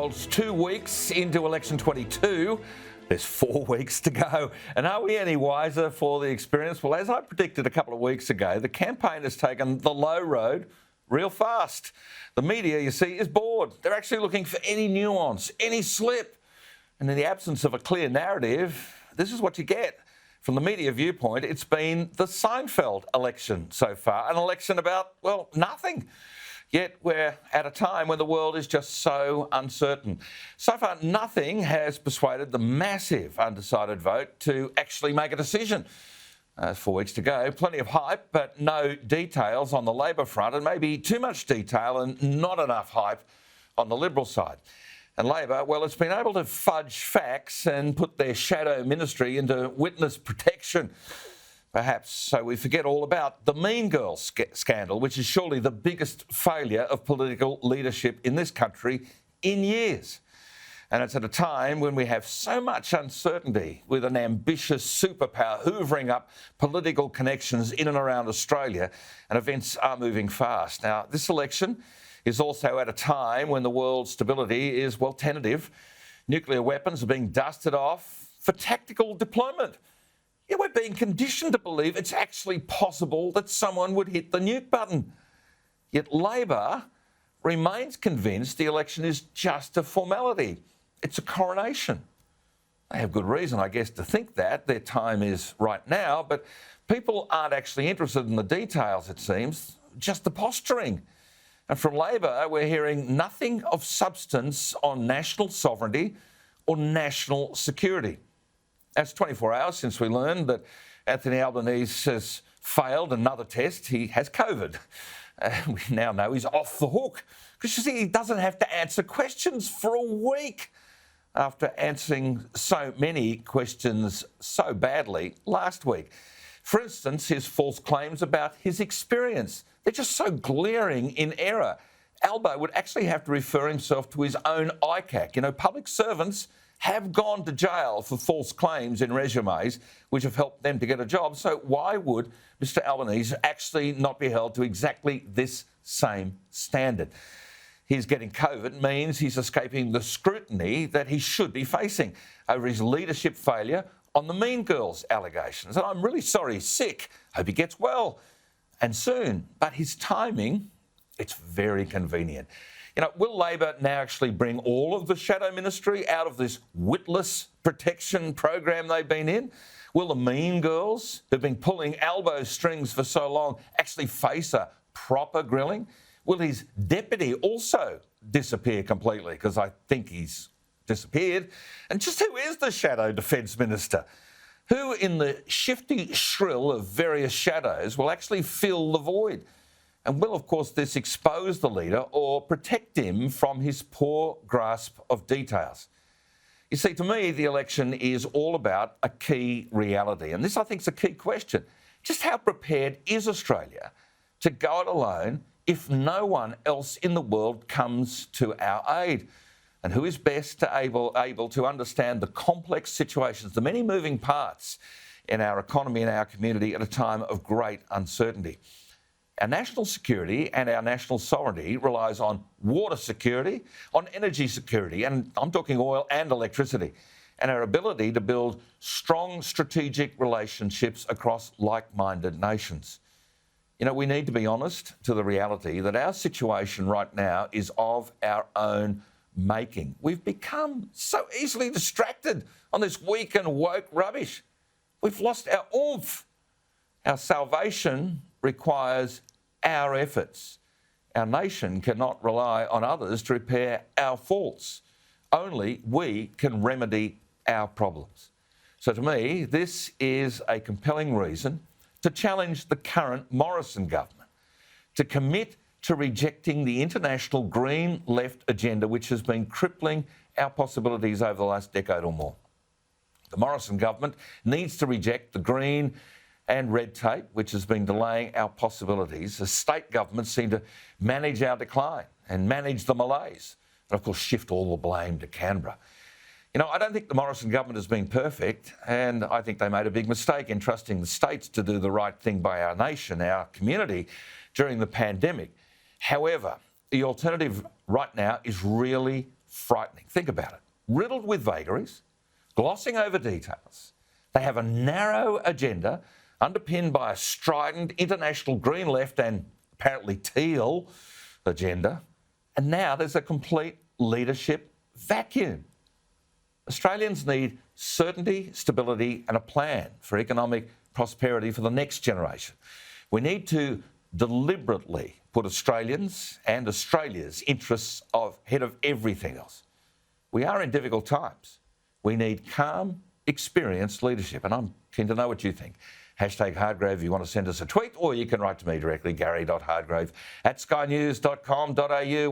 It's 2 weeks into election 22. There's 4 weeks to go. And are we any wiser for the experience? Well, as I predicted a couple of weeks ago, the campaign has taken the low road real fast. The media, you see, is bored. They're actually looking for any nuance, any slip. And in the absence of a clear narrative, this is what you get. From the media viewpoint, it's been the Seinfeld election so far, an election about, well, nothing. Yet we're at a time when the world is just so uncertain. So far, nothing has persuaded the massive undecided vote to actually make a decision. 4 weeks to go, plenty of hype, but no details on the Labor front, and maybe too much detail and not enough hype on the Liberal side. And Labor, well, it's been able to fudge facts and put their shadow ministry into witness protection. Perhaps so we forget all about the Mean Girls scandal, which is surely the biggest failure of political leadership in this country in years. And it's at a time when we have so much uncertainty with an ambitious superpower hoovering up political connections in and around Australia, and events are moving fast. Now, this election is also at a time when the world's stability is, well, tentative. Nuclear weapons are being dusted off for tactical deployment. Yeah, we're being conditioned to believe it's actually possible that someone would hit the nuke button. Yet Labor remains convinced the election is just a formality. It's a coronation. They have good reason, I guess, to think that. Their time is right now, but people aren't actually interested in the details, it seems, just the posturing. And from Labor, we're hearing nothing of substance on national sovereignty or national security. It's 24 hours since we learned that Anthony Albanese has failed another test. He has COVID. We now know he's off the hook because, you see, he doesn't have to answer questions for a week after answering so many questions so badly last week. For instance, his false claims about his experience. They're just so glaring in error. Albo would actually have to refer himself to his own ICAC. You know, public servants have gone to jail for false claims in resumes which have helped them to get a job. So why would Mr Albanese actually not be held to exactly this same standard? His getting COVID means he's escaping the scrutiny that he should be facing over his leadership failure on the Mean Girls allegations. And I'm really sorry he's sick. Hope he gets well and soon. But his timing, it's very convenient. You know, will Labor now actually bring all of the shadow ministry out of this witless protection program they've been in? Will the Mean Girls, who've been pulling elbow strings for so long, actually face a proper grilling? Will his deputy also disappear completely? Because I think he's disappeared. And just who is the shadow defence minister? Who in the shifty shrill of various shadows will actually fill the void? And will, of course, this expose the leader or protect him from his poor grasp of details? You see, to me, the election is all about a key reality. And this, I think, is a key question. Just how prepared is Australia to go it alone if no one else in the world comes to our aid? And who is best able to understand the complex situations, the many moving parts in our economy and our community at a time of great uncertainty? Our national security and our national sovereignty relies on water security, on energy security, and I'm talking oil and electricity, and our ability to build strong strategic relationships across like-minded nations. You know, we need to be honest to the reality that our situation right now is of our own making. We've become so easily distracted on this weak and woke rubbish. We've lost our oomph. Our salvation requires our efforts. Our nation cannot rely on others to repair our faults. Only we can remedy our problems. So to me, this is a compelling reason to challenge the current Morrison government, to commit to rejecting the international green left agenda which has been crippling our possibilities over the last decade or more. The Morrison government needs to reject the green and red tape, which has been delaying our possibilities as state governments seem to manage our decline and manage the malaise, and of course shift all the blame to Canberra. You know, I don't think the Morrison government has been perfect, and I think they made a big mistake in trusting the states to do the right thing by our nation, our community, during the pandemic. However, the alternative right now is really frightening. Think about it. Riddled with vagaries, glossing over details. They have a narrow agenda underpinned by a strident international green left and apparently teal agenda. And now there's a complete leadership vacuum. Australians need certainty, stability and a plan for economic prosperity for the next generation. We need to deliberately put Australians and Australia's interests ahead of everything else. We are in difficult times. We need calm, experienced leadership, and I'm keen to know what you think. #Hardgrave if you want to send us a tweet, or you can write to me directly, gary.hardgrave@skynews.com.au.